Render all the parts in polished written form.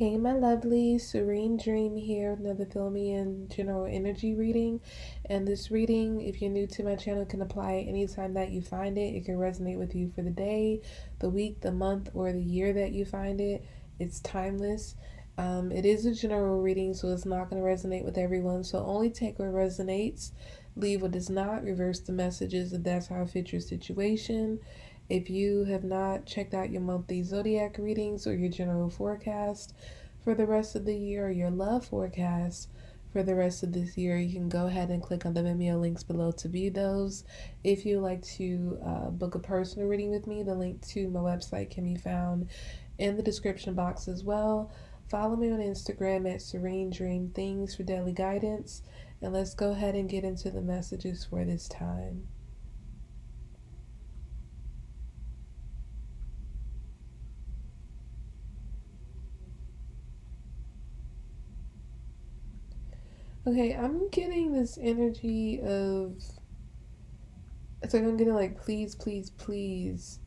Hey, my lovely Serene Dream here, with another filmy and general energy reading. And this reading, if you're new to my channel, can apply anytime that you find it. It can resonate with you for the day, the week, the month, or the year that you find it. It's timeless. It is a general reading, so it's not going to resonate with everyone. So only take what resonates, leave what does not, reverse the messages if that's how it fits your situation. If you have not checked out your monthly Zodiac readings or your general forecast for the rest of the year or your love forecast for the rest of this year, you can go ahead and click on the Vimeo links below to view those. If you'd like to book a personal reading with me, the link to my website can be found in the description box as well. Follow me on Instagram at Serene Dream Things for daily guidance. And let's go ahead and get into the messages for this time. Okay, I'm getting this energy of, it's like I'm getting like, please, please, please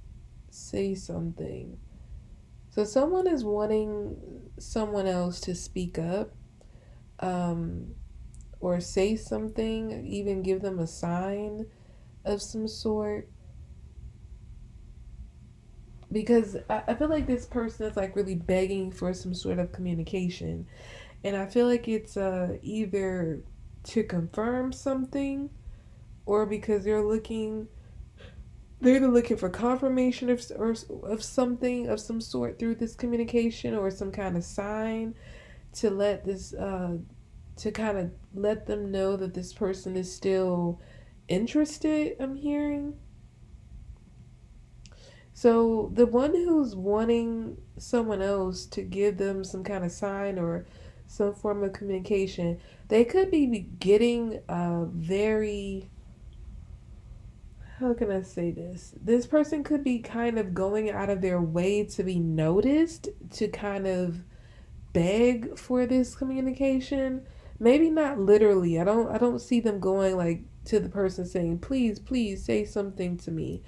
say something. So someone is wanting someone else to speak up, um, or say something, even give them a sign of some sort. Because I feel like this person is like really begging for some sort of communication. And I feel like it's either to confirm something or because they're either looking for confirmation of something of some sort through this communication or some kind of sign to let this to kind of let them know that this person is still interested. I'm hearing. So the one who's wanting someone else to give them some kind of sign or some form of communication, they could be getting very, how can I say this? This person could be kind of going out of their way to be noticed, to kind of beg for this communication. Maybe not literally. I don't see them going like to the person saying, "Please, please say something to me."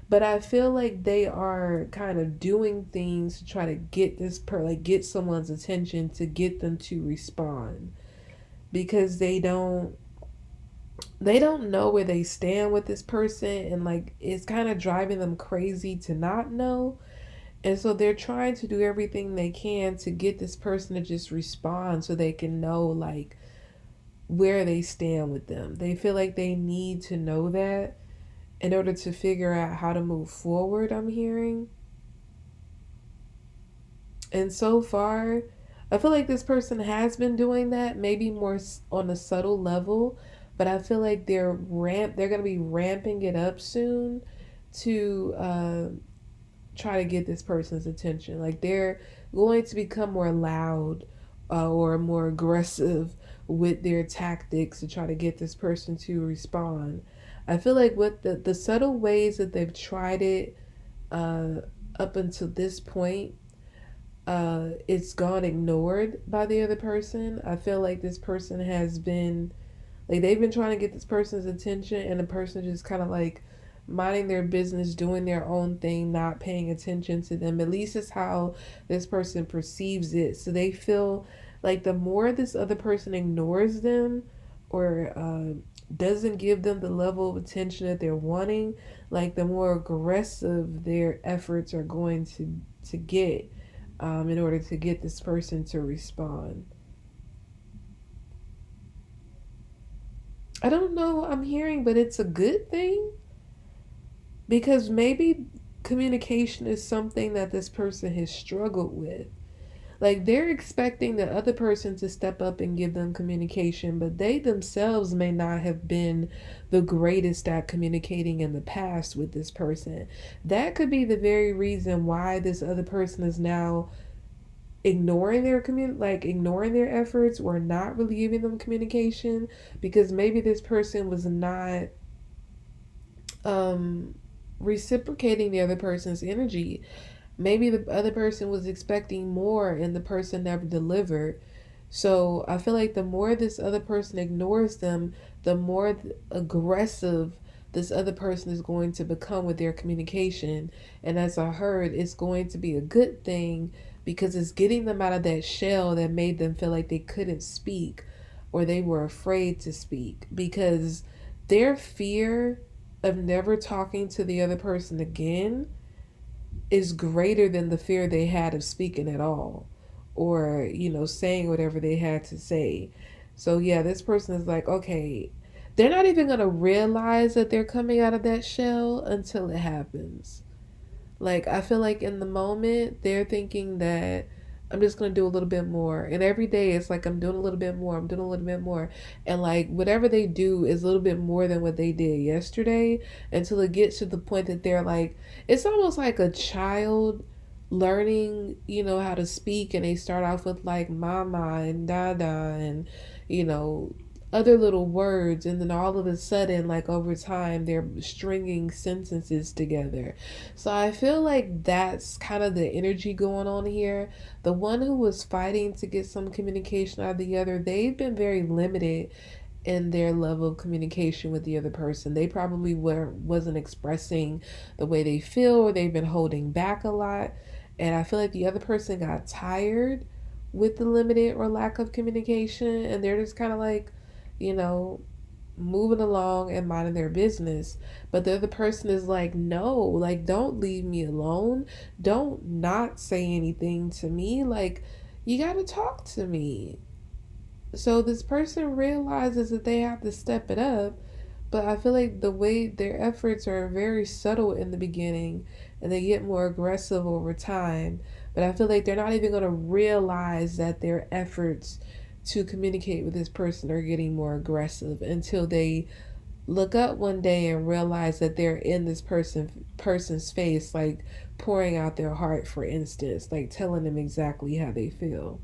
But I feel like they are kind of doing things to try to get get someone's attention, to get them to respond, because they don't know where they stand with this person, and like it's kind of driving them crazy to not know. And so they're trying to do everything they can to get this person to just respond so they can know like where they stand with them. They feel like they need to know that in order to figure out how to move forward, I'm hearing. And so far, I feel like this person has been doing that, maybe more on a subtle level, but I feel like they're going to be ramping it up soon to try to get this person's attention. Like they're going to become more loud or more aggressive with their tactics to try to get this person to respond. I feel like with the subtle ways that they've tried it uh, up until this point, it's gone ignored by the other person. I feel like this person has been, like, they've been trying to get this person's attention, and the person just kind of like minding their business, doing their own thing, not paying attention to them. At least it's how this person perceives it. So they feel like the more this other person ignores them or doesn't give them the level of attention that they're wanting, like the more aggressive their efforts are going to get in order to get this person to respond. I don't know, I'm hearing, but it's a good thing because maybe communication is something that this person has struggled with. Like they're expecting the other person to step up and give them communication, but they themselves may not have been the greatest at communicating in the past with this person. That could be the very reason why this other person is now ignoring ignoring their efforts or not really giving them communication, because maybe this person was not um reciprocating the other person's energy. Maybe the other person was expecting more and the person never delivered. So I feel like the more this other person ignores them, the more aggressive this other person is going to become with their communication. And as I heard, it's going to be a good thing because it's getting them out of that shell that made them feel like they couldn't speak or they were afraid to speak, because their fear of never talking to the other person again is greater than the fear they had of speaking at all, or saying whatever they had to say. So yeah, this person is like, okay, they're not even going to realize that they're coming out of that shell until it happens. Like, I feel like in the moment, they're thinking that I'm just going to do a little bit more. And every day it's like, I'm doing a little bit more. I'm doing a little bit more. And like, whatever they do is a little bit more than what they did yesterday, until it gets to the point that they're like, it's almost like a child learning, how to speak. And they start off with like mama and dada and, you know, other little words, and then all of a sudden, like over time, they're stringing sentences together. So I feel like that's kind of the energy going on here. The one who was fighting to get some communication out of the other, they've been very limited in their level of communication with the other person. They probably wasn't expressing the way they feel, or they've been holding back a lot. And I feel like the other person got tired with the limited or lack of communication, and they're just kind of like, you know, moving along and minding their business. But the other person is like, no, like, don't leave me alone. Don't not say anything to me. Like, you got to talk to me. So this person realizes that they have to step it up, but I feel like the way their efforts are very subtle in the beginning and they get more aggressive over time. But I feel like they're not even going to realize that their efforts to communicate with this person are getting more aggressive until they look up one day and realize that they're in this person's face, like pouring out their heart, for instance, like telling them exactly how they feel.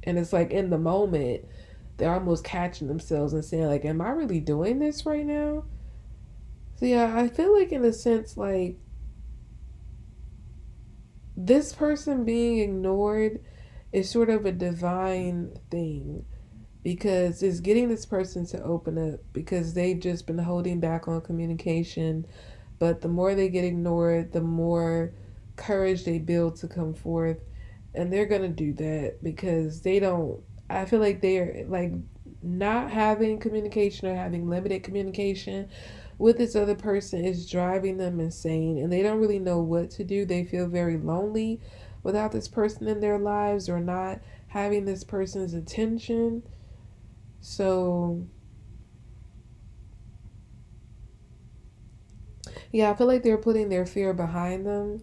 And it's like in the moment, they're almost catching themselves and saying, like, am I really doing this right now? So yeah, I feel like in a sense, like, this person being ignored is sort of a divine thing, because it's getting this person to open up, because they've just been holding back on communication. But the more they get ignored, the more courage they build to come forth. And they're going to do that because they don't, I feel like they're like not having communication or having limited communication with this other person is driving them insane, and they don't really know what to do. They feel very lonely without this person in their lives, or not having this person's attention. So yeah, I feel like they're putting their fear behind them,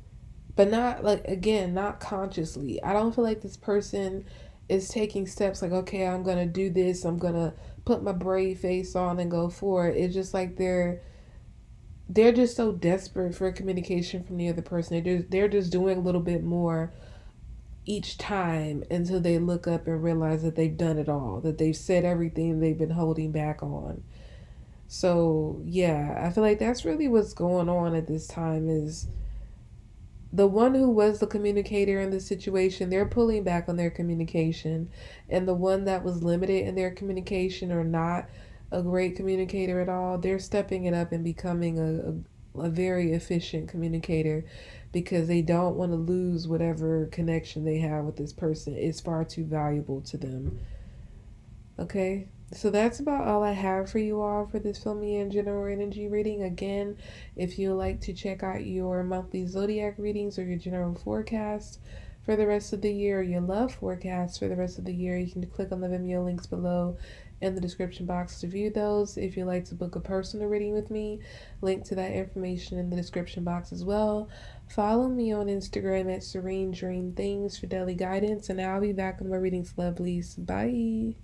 but not like, again, not consciously. I don't feel like this person is taking steps like, okay, I'm gonna do this, I'm gonna put my brave face on and go for it. It's just like they're just so desperate for communication from the other person. They're just doing a little bit more each time until they look up and realize that they've done it all, that they've said everything they've been holding back on. So yeah, I feel like that's really what's going on at this time, is the one who was the communicator in the situation, they're pulling back on their communication. And the one that was limited in their communication, or not a great communicator at all, they're stepping it up and becoming a very efficient communicator, because they don't want to lose whatever connection they have with this person. It's far too valuable to them. Okay, so that's about all I have for you all for this filmy and general energy reading. Again, if you like to check out your monthly zodiac readings or your general forecast for the rest of the year, or your love forecast for the rest of the year, you can click on the Vimeo links below in the description box to view those. If you'd like to book a personal reading with me, link to that information in the description box as well. Follow me on Instagram at Serene Dream Things for daily guidance, and I'll be back on my readings, lovelies. Bye.